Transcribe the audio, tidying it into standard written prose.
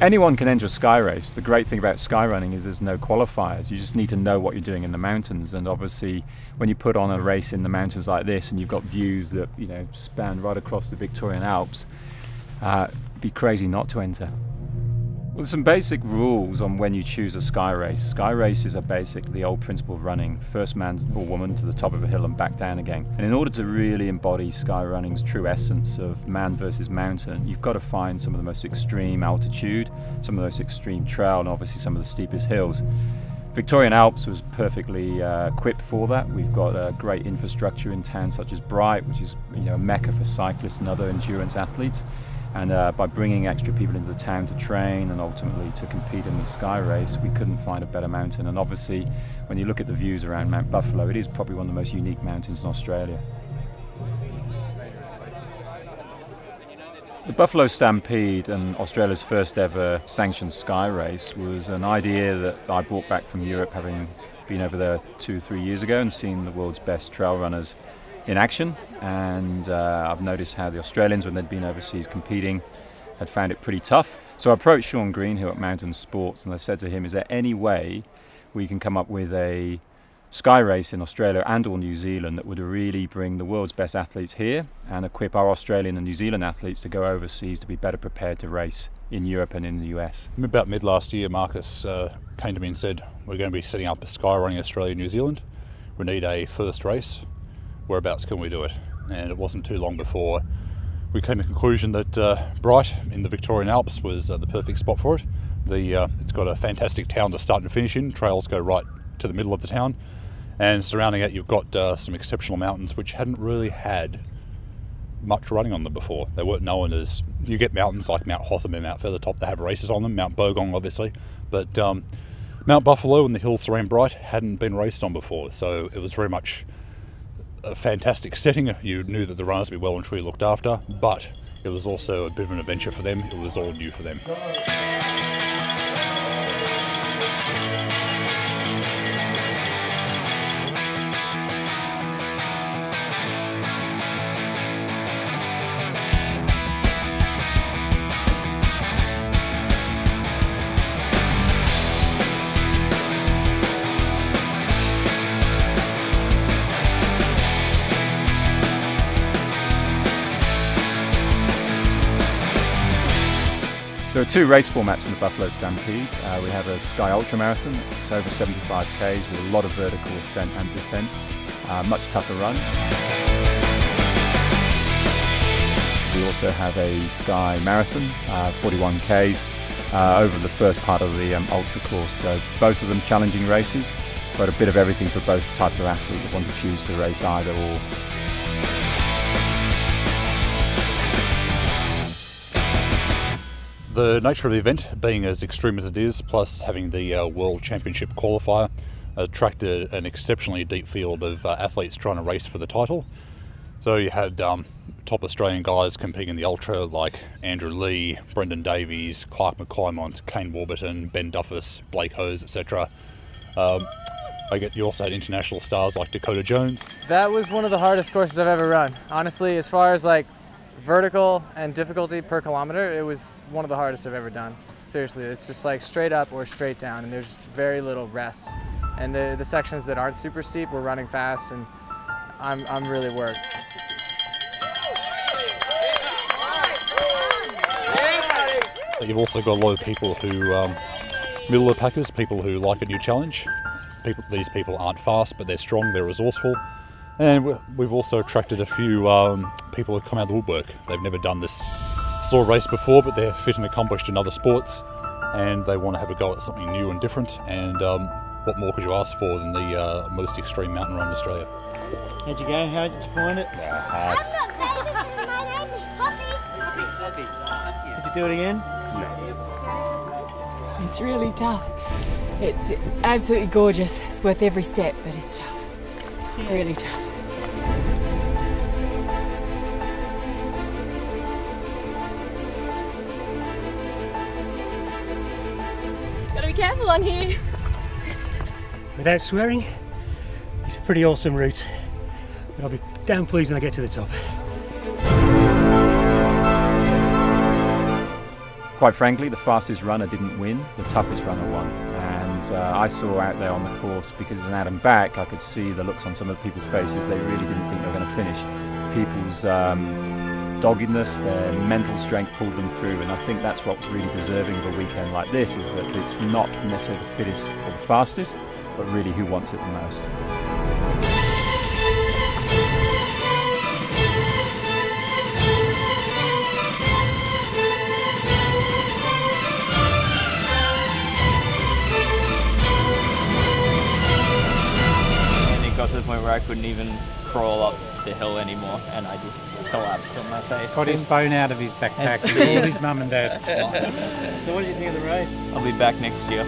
Anyone can enter a sky race. The great thing about skyrunning is there's no qualifiers. You just need to know what you're doing in the mountains, and obviously when you put on a race in the mountains like this and you've got views that, you know, span right across the Victorian Alps, it'd be crazy not to enter. Well, there's some basic rules on when you choose a sky race. Sky races are basically the old principle of running, first man or woman to the top of a hill and back down again. And in order to really embody sky running's true essence of man versus mountain, you've got to find some of the most extreme altitude, some of the most extreme trail, and obviously some of the steepest hills. Victorian Alps was perfectly equipped for that. We've got a great infrastructure in towns such as Bright, which is, you know, a mecca for cyclists and other endurance athletes. And by bringing extra people into the town to train and ultimately to compete in the sky race, we couldn't find a better mountain. And obviously, when you look at the views around Mount Buffalo, it is probably one of the most unique mountains in Australia. The Buffalo Stampede, and Australia's first ever sanctioned sky race, was an idea that I brought back from Europe, having been over there 2 or 3 years ago and seen the world's best trail runners in action. And I've noticed how the Australians, when they'd been overseas competing, had found it pretty tough. So I approached Sean Greenhill at Mountain Sports and I said to him, is there any way we can come up with a sky race in Australia and or New Zealand that would really bring the world's best athletes here and equip our Australian and New Zealand athletes to go overseas to be better prepared to race in Europe and in the US? About mid last year, Marcus came to me and said, we're going to be setting up a skyrunning Australia New Zealand. We need a first race. Whereabouts can we do it? And it wasn't too long before we came to the conclusion that Bright in the Victorian Alps was the perfect spot for it. It's got a fantastic town to start and finish in. Trails go right to the middle of the town, and surrounding it you've got some exceptional mountains which hadn't really had much running on them before. They weren't known as, you get mountains like Mount Hotham and Mount Feathertop that have races on them, Mount Bogong obviously, but Mount Buffalo and the hills surrounding Bright hadn't been raced on before, so it was very much a fantastic setting. You knew that the runners would be well and truly looked after, but it was also a bit of an adventure for them. It was all new for them. There are 2 race formats in the Buffalo Stampede. We have a Sky Ultra Marathon. It's over 75 k's with a lot of vertical ascent and descent. Much tougher run. We also have a Sky Marathon, 41 k's, over the first part of the Ultra course. So both of them challenging races, but a bit of everything for both types of athletes that want to choose to race either or. The nature of the event being as extreme as it is, plus having the World Championship qualifier, attracted an exceptionally deep field of athletes trying to race for the title. So you had top Australian guys competing in the Ultra like Andrew Lee, Brendan Davies, Clark McClymont, Kane Warburton, Ben Duffus, Blake Hose, etc. You also had international stars like Dakota Jones. That was one of the hardest courses I've ever run. Honestly, as far as like vertical and difficulty per kilometer, it was one of the hardest I've ever done. Seriously, it's just like straight up or straight down, and there's very little rest. And the sections that aren't super steep, we're running fast, and I'm really worked. You've also got a lot of people who, middle of packers, people who like a new challenge. These people aren't fast, but they're strong, they're resourceful. And we've also attracted a few people who come out of the woodwork. They've never done this sort of race before, but they're fit and accomplished in other sports, and they want to have a go at something new and different. And what more could you ask for than the most extreme mountain run in Australia? How'd you go? How did you find it? I'm not famous and my name is Poppy. Did you do it again? Yeah. It's really tough. It's absolutely gorgeous. It's worth every step, but it's tough. Really tough. Gotta be careful on here. Without swearing, it's a pretty awesome route, but I'll be damn pleased when I get to the top. Quite frankly, the fastest runner didn't win, the toughest runner won. And I saw out there on the course, because it's an out and back, I could see the looks on some of the people's faces. They really didn't think they were going to finish. People's doggedness, their mental strength pulled them through, and I think that's what's really deserving of a weekend like this, is that it's not necessarily the fittest or the fastest, but really who wants it the most. Got to the point where I couldn't even crawl up the hill anymore, and I just collapsed on my face. Got his bone out of his backpack and called his mum and dad. So what did you think of the race? I'll be back next year.